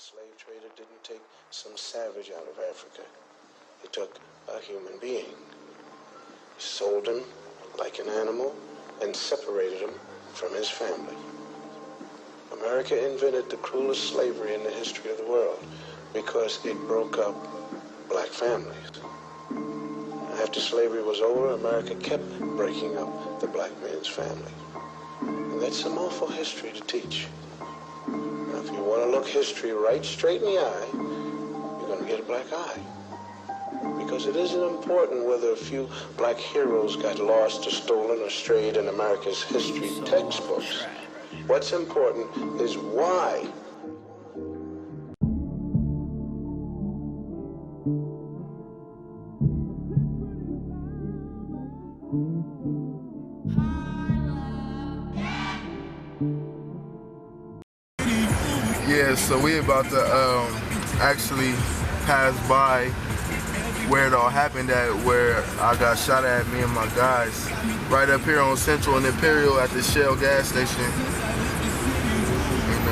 slave trader didn't take some savage out of Africa. He took a human being. He sold him like an animal and separated him from his family. America invented the cruelest slavery in the history of the world because it broke up black families. After slavery was over, America kept breaking up the black man's family. And that's some awful history to teach. Now, if you want to look history right straight in the eye, you're going to get a black eye. Because it isn't important whether a few black heroes got lost or stolen or strayed in America's history textbooks. What's important is why. Yeah, so we about to actually pass by where it all happened at, where I got shot at, me and my guys, right up here on Central and Imperial at the Shell gas station.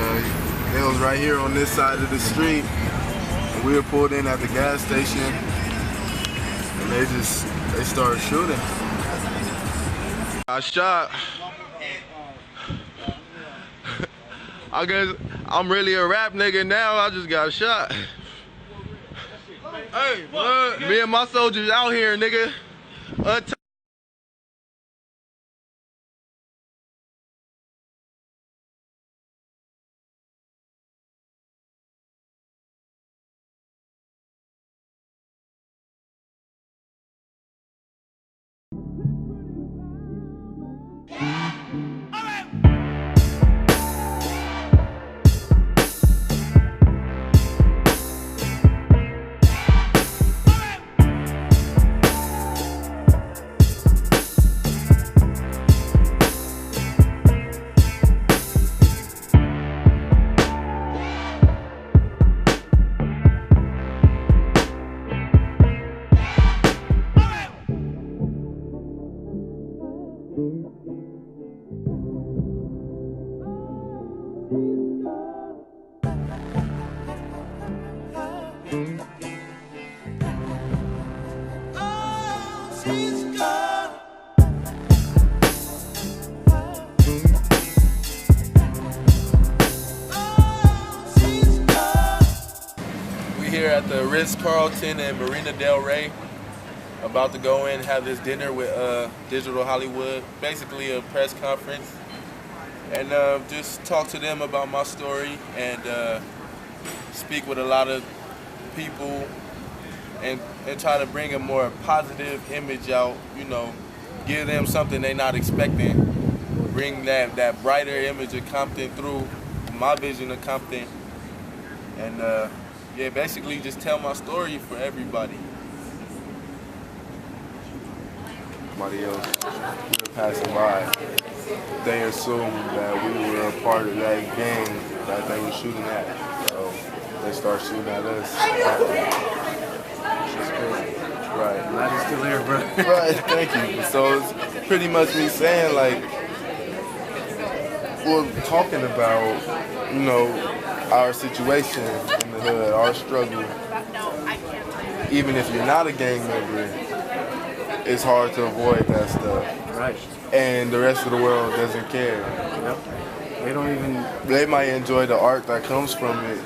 And it was right here on this side of the street. And we were pulled in at the gas station, and they started shooting. I shot. I guess I'm really a rap nigga now. I just got shot. Hey, blood. Me and my soldiers out here, nigga. Here at the Ritz-Carlton and Marina Del Rey, about to go in and have this dinner with Digital Hollywood, basically a press conference, and just talk to them about my story and speak with a lot of people and try to bring a more positive image out, you know, give them something they're not expecting, bring that brighter image of Compton through, my vision of Compton, and yeah, basically just tell my story for everybody. Somebody else, we were passing by. They assumed that we were a part of that gang that they were shooting at. So they start shooting at us. It's crazy. Right. Glad you're still here, bro. Right, thank you. So it's pretty much me saying, like, we're talking about, you know, our situation in the hood, our struggle. Even if you're not a gang member, it's hard to avoid that stuff. Right. And the rest of the world doesn't care. Yep. They don't even. They might enjoy the art that comes from it,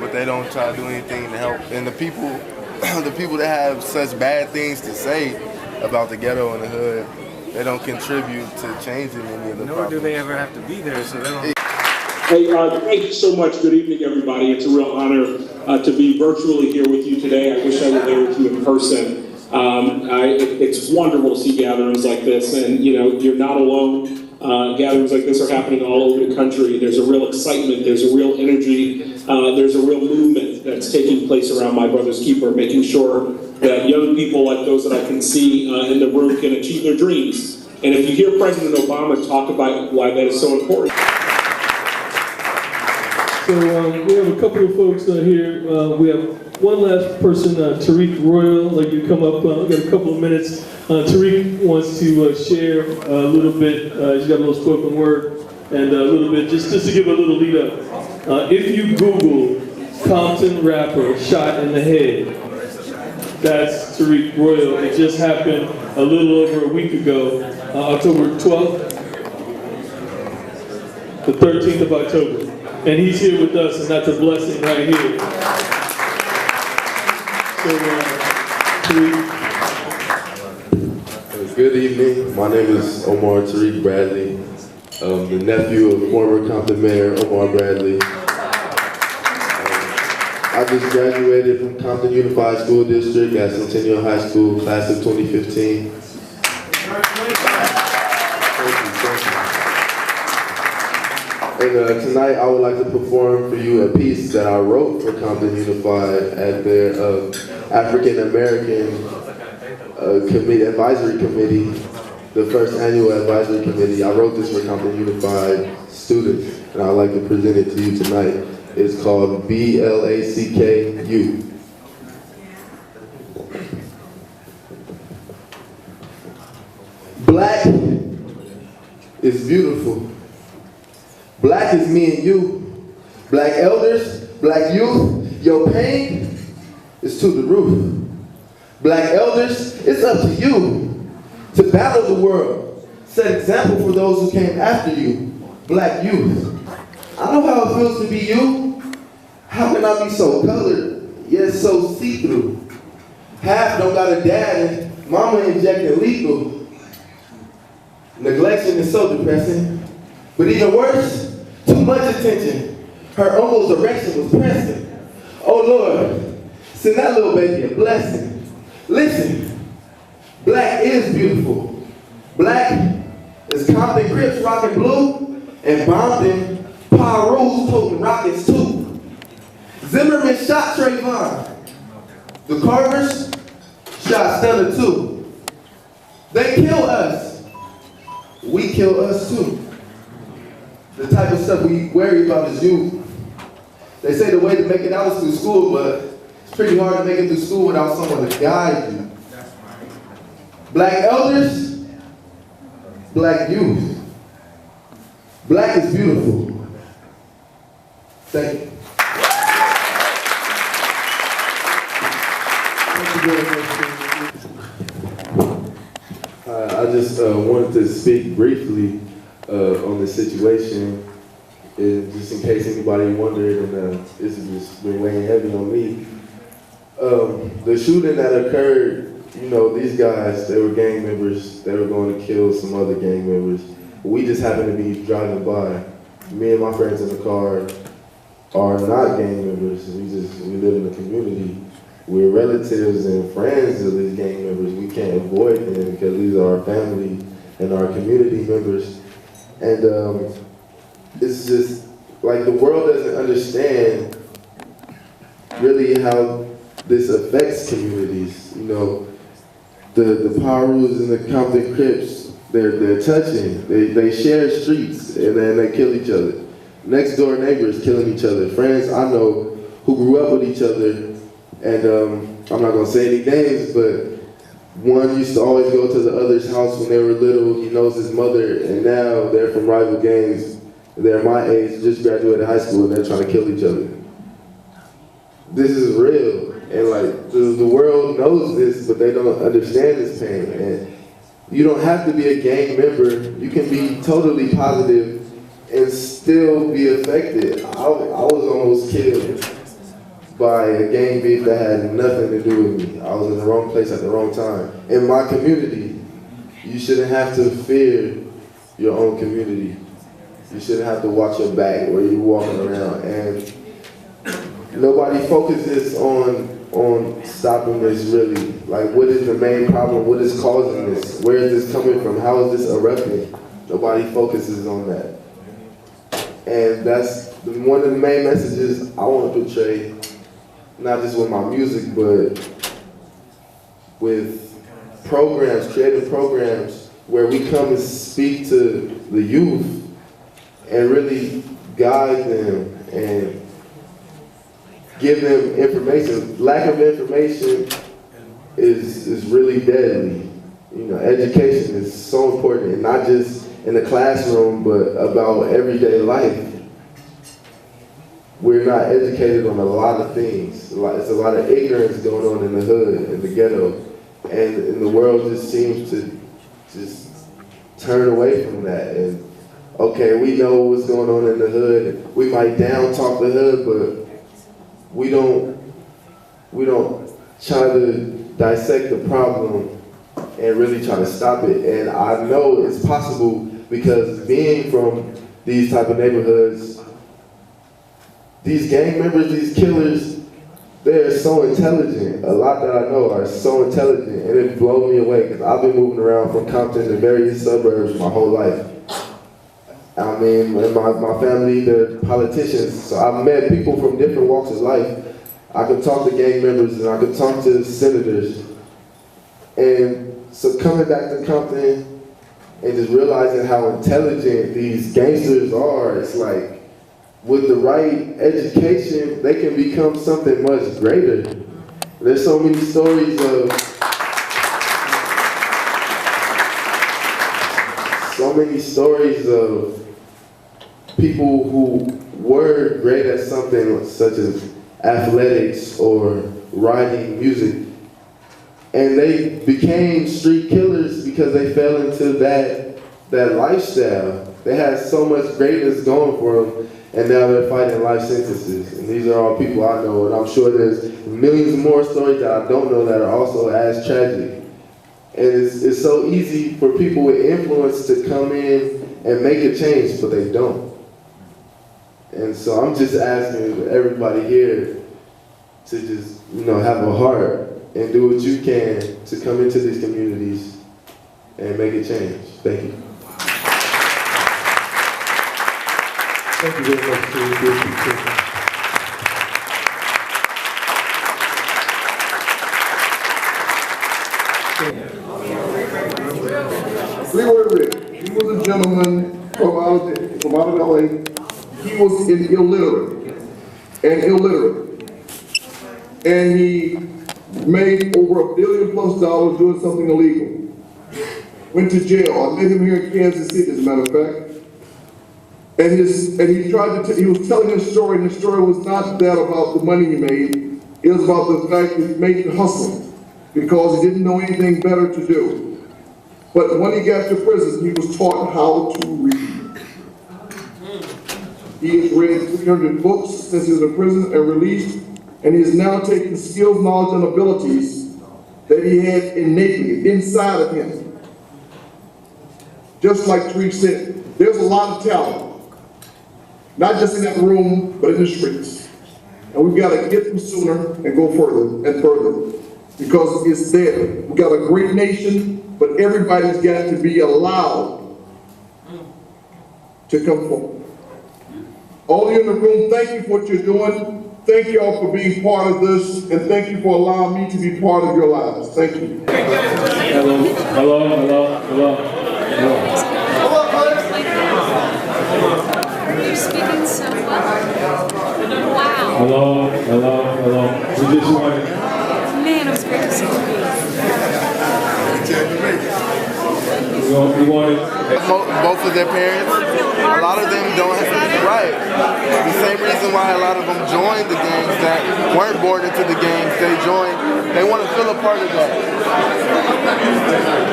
but they don't try to do anything to help. And the people that have such bad things to say about the ghetto and the hood, they don't contribute to changing any of the problems. Nor do they ever have to be there, so they don't. Hey, thank you so much. Good evening, everybody. It's a real honor to be virtually here with you today. I wish I were there with you in person. It's wonderful to see gatherings like this, and you know, you're not alone. Gatherings like this are happening all over the country. There's a real excitement, there's a real energy, there's a real movement that's taking place around My Brother's Keeper, making sure that young people like those that I can see in the room can achieve their dreams. And if you hear President Obama talk about why that is so important. So we have a couple of folks here. We have one last person, Teriq Royal. Like you come up, we got a couple of minutes. Teriq wants to share a little bit. He's got a little spoken word and a little bit, just to give a little lead up. If you Google Compton rapper shot in the head. That's Teriq Royal. It just happened a little over a week ago, October 12th, the 13th of October. And he's here with us, and that's a blessing right here. So, Teriq. Good evening. My name is Omar Teriq Bradley. The nephew of former Compton Mayor Omar Bradley. I just graduated from Compton Unified School District at Centennial High School, class of 2015. And tonight I would like to perform for you a piece that I wrote for Compton Unified at their African American Advisory Committee, the first annual advisory committee. I wrote this for Compton Unified students, and I'd like to present it to you tonight. It's called BLACKU. Black is beautiful. Black is me and you. Black elders, black youth, your pain is to the roof. Black elders, it's up to you to battle the world. Set example for those who came after you. Black youth. I know how it feels to be you. How can I be so colored, yet so see-through? Half don't got a dad and mama injecting lethal. Neglection is so depressing. But even worse, too much attention. Her uncle's erection was pressing. Oh Lord, send that little baby a blessing. Listen, black is beautiful. Black is Compton Crips rocking blue and Bompton Pyros toting rockets too. Zimmerman shot Trayvon. The Carvers shot Stella too. They kill us. We kill us too. The type of stuff we worry about is youth. They say the way to make it out is through school, but it's pretty hard to make it through school without someone to guide you. Black elders, black youth. Black is beautiful. Thank you. I just wanted to speak briefly on the situation, just in case anybody wondered, and this has just been weighing heavy on me. The shooting that occurred, you know, these guys, they were gang members. They were going to kill some other gang members. We just happened to be driving by. Me and my friends in the car are not gang members. We live in the community. We're relatives and friends of these gang members. We can't avoid them because these are our family and our community members. And it's just like the world doesn't understand really how this affects communities. You know, the Pyros and the Compton Crips, they're touching. They share streets and then they kill each other. Next door neighbors killing each other. Friends I know who grew up with each other. And I'm not gonna say any names, but one used to always go to the other's house when they were little. He knows his mother, and now they're from rival gangs. They're my age, just graduated high school, and they're trying to kill each other. This is real, and like the world knows this, but they don't understand this pain. And you don't have to be a gang member. You can be totally positive and still be affected. I was almost killed by a gang beef that had nothing to do with me. I was in the wrong place at the wrong time. In my community, you shouldn't have to fear your own community. You shouldn't have to watch your back where you're walking around. And nobody focuses on stopping this really. Like, what is the main problem? What is causing this? Where is this coming from? How is this erupting? Nobody focuses on that. And that's one of the main messages I want to portray, not just with my music, but with programs, creative programs, where we come and speak to the youth and really guide them and give them information. Lack of information is really deadly. You know, education is so important, and not just in the classroom, but about everyday life. we're not educated on a lot of things. It's a lot of ignorance going on in the hood, in the ghetto, and the world just seems to just turn away from that. And okay, we know what's going on in the hood. We might down talk the hood, but we don't try to dissect the problem and really try to stop it. And I know it's possible because being from these type of neighborhoods, these gang members, these killers, they're so intelligent. A lot that I know are so intelligent, and it blows me away because I've been moving around from Compton to various suburbs my whole life. I mean, my family, they're politicians, so I've met people from different walks of life. I could talk to gang members and I could talk to senators. And so coming back to Compton and just realizing how intelligent these gangsters are, it's like, with the right education, they can become something much greater. There's so many stories of people who were great at something such as athletics or writing music, and they became street killers because they fell into that lifestyle. They had so much greatness going for them, and now they're fighting life sentences. And these are all people I know, and I'm sure there's millions more stories that I don't know that are also as tragic. And it's so easy for people with influence to come in and make a change, but they don't. And so I'm just asking everybody here to just, have a heart and do what you can to come into these communities and make a change. Thank you. Thank you very much for your presentation. Leroy Rick, he was a gentleman from out of LA. He was illiterate. And he made over $1 billion+ doing something illegal. Went to jail. I met him here in Kansas City, as a matter of fact. And he was telling his story, and the story was not that about the money he made. It was about the fact that he made the hustle because he didn't know anything better to do. But when he got to prison, he was taught how to read. He has read 300 books since he was in prison and released, and he has now taken skills, knowledge, and abilities that he had innately inside of him. Just like Teriq said, there's a lot of talent. Not just in that room, but in the streets. And we've got to get them sooner and go further and further. Because it's there. We've got a great nation, but everybody's got to be allowed to come forward. All of you in the room, thank you for what you're doing. Thank you all for being part of this, and thank you for allowing me to be part of your lives. Thank you. Hello. You're speaking so well. Wow. Hello. We just wanted. Man, it was great to see you. We wanted. Both of their parents, a lot of them don't have, right. The same reason why a lot of them joined the gangs that weren't born into the gangs, they want to feel a part of that.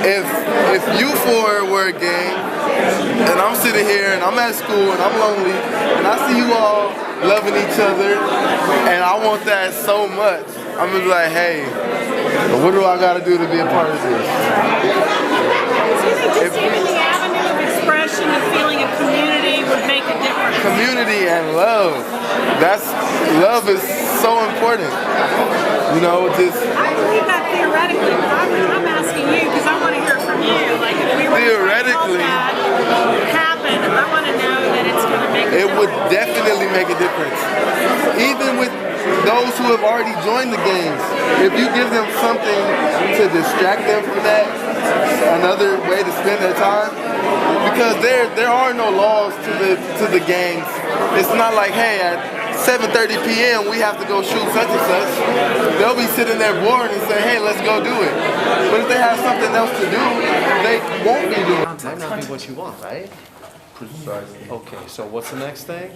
If you four were a gang, and I'm sitting here and I'm at school and I'm lonely, and I see you all loving each other, and I want that so much, I'm gonna be like, hey, what do I gotta do to be a part of this? Just even the avenue of expression and feeling a community would make a difference. Community and love. Love is so important. Just. I believe that theoretically, but I'm asking you because I want to hear from you. Like if we were theoretically to that happen, I want to know that it's going to make a difference. It would definitely make a difference. Even with those who have already joined the gangs, if you give them something to distract them from that, another way to spend their time, because there are no laws to the gangs. It's not like, hey, at 7:30 p.m. we have to go shoot such and such. They'll be sitting there bored and say, hey, let's go do it. But if they have something else to do, they won't be doing it. Might not be what you want, right? Precisely. Okay, so what's the next thing?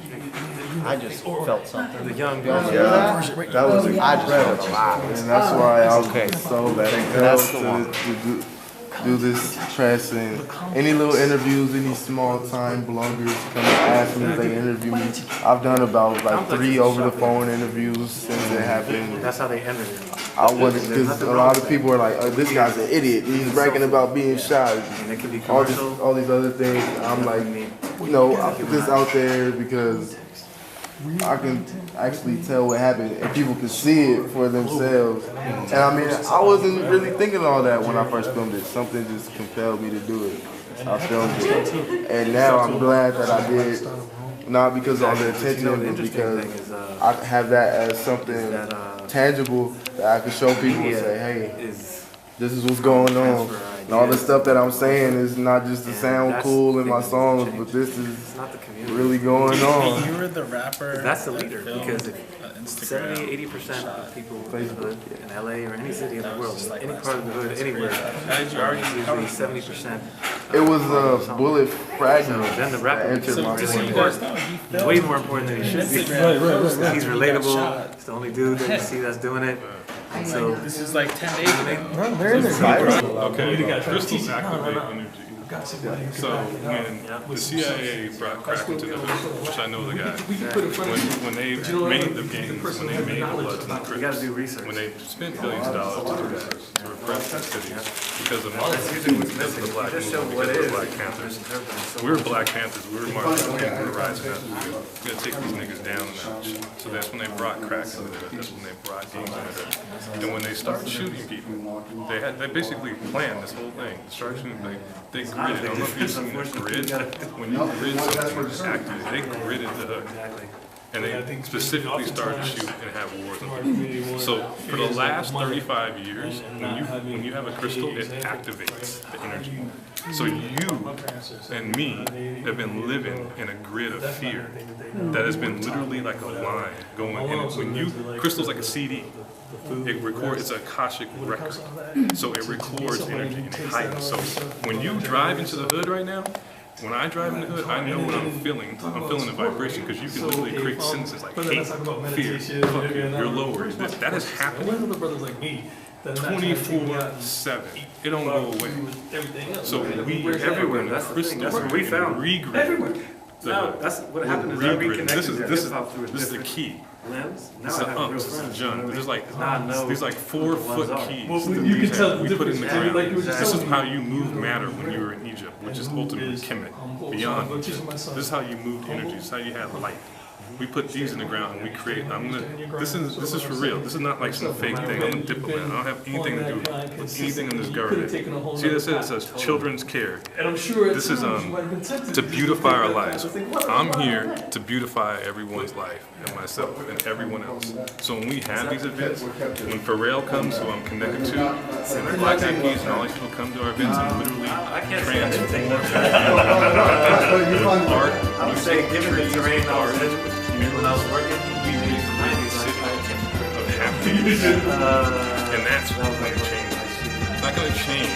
I just felt something. The young Yeah, that was I just felt a lot. And that's why I was so that That's the one. to do this press and any little interviews, any small time bloggers come and ask me if they interview me. I've done about like 3 over the phone interviews since it happened. That's how they ended it. I wasn't, because a lot of people are like, oh, this guy's an idiot. He's bragging about being shot. All these other things. I'm like, you know, I put this out there because I can actually tell what happened and people can see it for themselves. And I mean, I wasn't really thinking all that when I first filmed it. Something just compelled me to do it. I filmed it. And now I'm glad that I did. Not because of all the attention, but because I have that as something tangible that I can show people and say, hey, this is what's going on. And all the stuff that I'm saying is not just to sound cool in my songs, but this is really going on. You were the rapper. That's the leader, because 70–80% of people in LA or any city in the world, any part of the hood, anywhere, usually 70%. It was a bullet fragment Then the rapper that entered my brain. way more important than he should be. Right. He's relatable. It's the only dude that you see that's doing it. And so This is like 10 days ago. Okay, crystals activate energy. So when the CIA brought crack into the hood, which I know the guy, when they made the gangs, when they made the Bloods and the Crips, when they spent billions of dollars to do that, to repress the cities, because of the black movement, because of the Black Panthers. We were Black Panthers, we were marching, we were rising up, we gotta take these niggas down a notch. So that's when they brought crack into the hood, that's when they brought gangs into the hood. And when they started shooting people, they basically planned this whole thing. Start shooting, they gridded. I don't know if you've seen a grid. When you grid something that's active, they gridded the hood. And they specifically started to shoot and have wars on people. So for the last 35 years, when you have a crystal, it activates the energy. So you and me have been living in a grid of fear that has been literally like a line going in it. When crystal's like a CD. It records, it's a Akashic record. So it records energy and it heightens. So when you drive into the hood right now, when I drive in the hood, I know what I'm feeling. I'm feeling a vibration, because you can literally create sentences like hate, fear, fuck you, you're lower. That is happening 24/7. It don't go away. So we everywhere. That's crystal. That's what we found. Everywhere. No, that's what happened is I reconnected this is the key. This is the umps, this is the junk. There's like these like 4-foot keys that you can tell we put in the ground. like This is how you move matter when you were in Egypt, which is ultimately Kemet, beyond Egypt. This is how you moved energy. This is how you had light. We put these in the ground and we create. This is for real. This is not like some fake thing. I'm a diplomat. I don't have anything to do with anything in this government. See, this says children's care. This is to beautify our lives. I'm here to beautify everyone's life and myself and everyone else. So when we have these events, when Pharrell comes, who I'm connected to, and the Black MPs and all these people come to our events and literally transform art, I would say, given the terrain I was in when I was working, we made the city of happiness. And that's not going to change. It's not going to change.